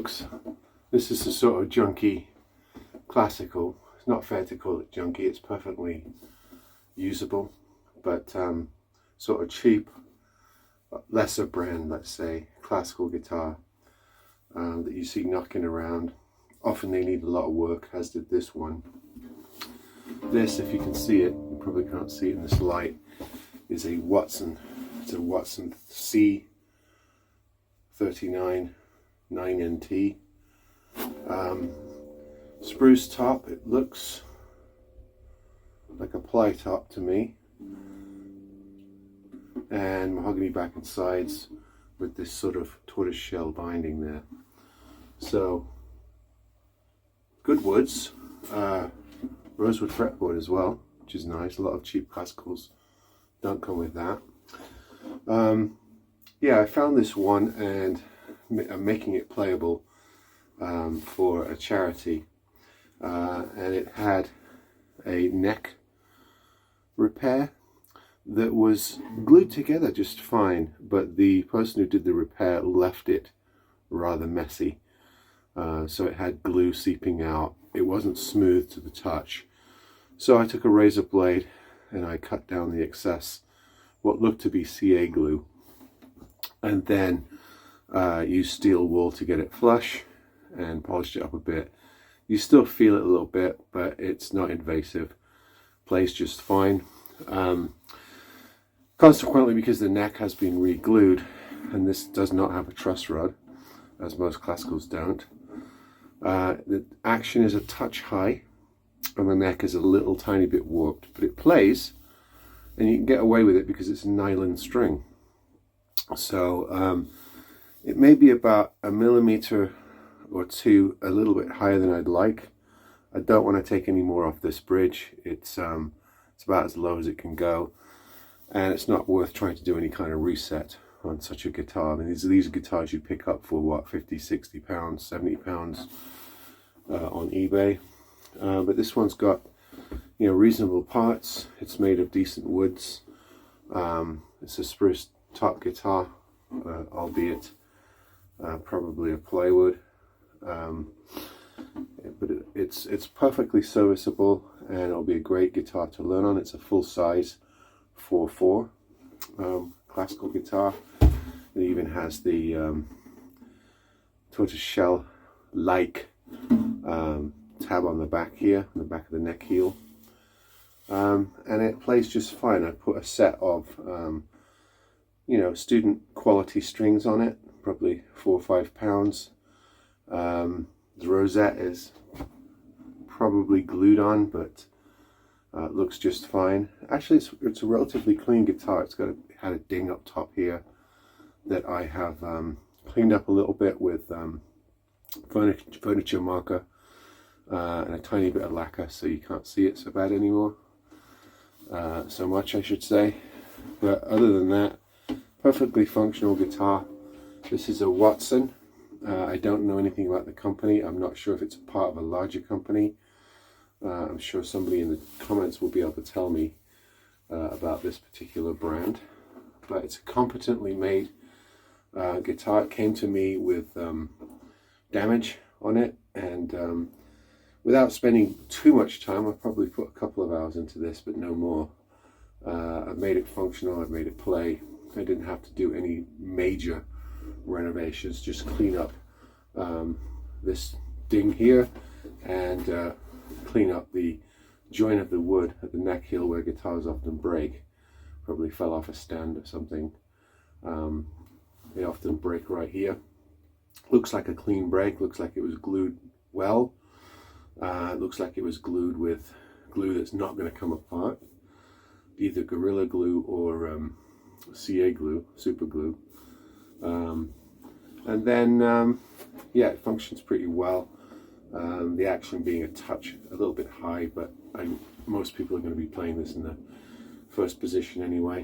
folks. This is a sort of junky classical. It's not fair to call it junky, it's perfectly usable, but sort of cheap, lesser brand, let's say, classical guitar that you see knocking around. Often they need a lot of work, as did this one. This, if you can see it, you probably can't see it in this light, is a Watson. It's a Watson C39 9NT. Spruce top, it looks like a ply top to me, and mahogany back and sides with this sort of tortoise shell binding there. So good woods, rosewood fretboard as well, which is nice. A lot of cheap classicals don't come with that. Yeah, I found this one and I'm making it playable for a charity, and it had a neck repair that was glued together just fine, but the person who did the repair left it rather messy, so it had glue seeping out. It wasn't smooth to the touch, so I took a razor blade and I cut down the excess, what looked to be CA glue, and then used steel wool to get it flush and polished it up a bit. You still feel it a little bit, but it's not invasive. Plays just fine. Consequently, because the neck has been re-glued, and this does not have a truss rod, as most classicals don't, the action is a touch high, and the neck is a little tiny bit warped, but it plays, and you can get away with it because it's a nylon string. So it may be about a millimeter or two a little bit higher than I'd like. I don't want to take any more off this bridge. It's about as low as it can go, and it's not worth trying to do any kind of reset on such a guitar. I mean, these are guitars you pick up for what, 50, 60 pounds, 70 pounds on eBay. But this one's got, you know, reasonable parts. It's made of decent woods. It's a spruce top guitar, albeit probably a plywood. But it's perfectly serviceable, and it'll be a great guitar to learn on. It's a full size 4/4 classical guitar. It even has the tortoise shell like tab on the back here, on the back of the neck heel, and it plays just fine. I put a set of you know, student quality strings on it, probably 4 or 5 pounds. The rosette is probably glued on, but it looks just fine. Actually, it's a relatively clean guitar. It's had a ding up top here that I have cleaned up a little bit with furniture marker and a tiny bit of lacquer, so you can't see it so bad anymore. So much, I should say. But other than that, perfectly functional guitar. This is a Watson. I don't know anything about the company. I'm not sure if it's a part of a larger company. I'm sure somebody in the comments will be able to tell me about this particular brand. But it's a competently made guitar. It came to me with damage on it, and without spending too much time, I've probably put a couple of hours into this, but no more. I've made it functional, I've made it play. I didn't have to do any major renovations, just clean up this ding here and clean up the joint of the wood at the neck heel where guitars often break. Probably fell off a stand or something. They often break right here. Looks like a clean break, looks like it was glued well. It looks like it was glued with glue that's not going to come apart, either Gorilla Glue or CA glue, super glue. And then yeah, it functions pretty well. The action being a little bit high, but most people are going to be playing this in the first position anyway.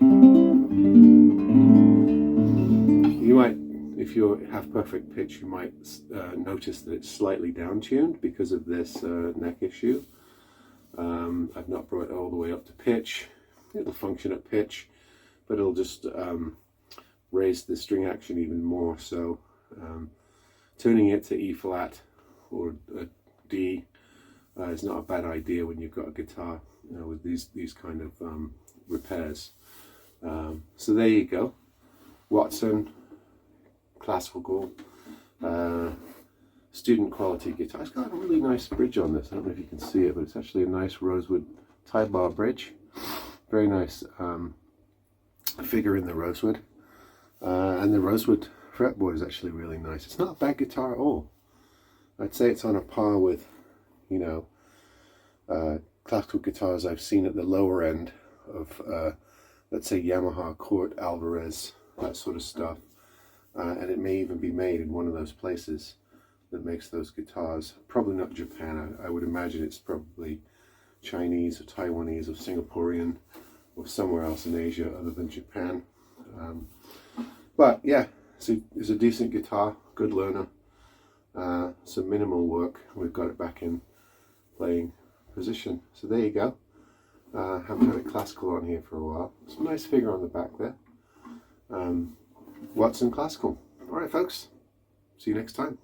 You might, if you have perfect pitch, you might notice that it's slightly down-tuned because of this neck issue. I've not brought it all the way up to pitch. It'll function at pitch, but it'll just raise the string action even more. So turning it to E flat or a D is not a bad idea when you've got a guitar, you know, with these kind of repairs. So there you go, Watson classical student quality guitar. It's got a really nice bridge on this. I don't know if you can see it, but it's actually a nice rosewood tie bar bridge. Very nice figure in the rosewood, and the rosewood fretboard is actually really nice. It's not a bad guitar at all. I'd say it's on a par with, you know, classical guitars I've seen at the lower end of, let's say, Yamaha, Cort, Alvarez, that sort of stuff. And it may even be made in one of those places that makes those guitars. Probably not Japan. I would imagine it's probably Chinese or Taiwanese or Singaporean or somewhere else in Asia other than Japan. But yeah, it's a decent guitar, good learner, some minimal work. We've got it back in playing position. So there you go. Haven't had a classical on here for a while. Some nice figure on the back there. Watson Classical. Alright folks, see you next time.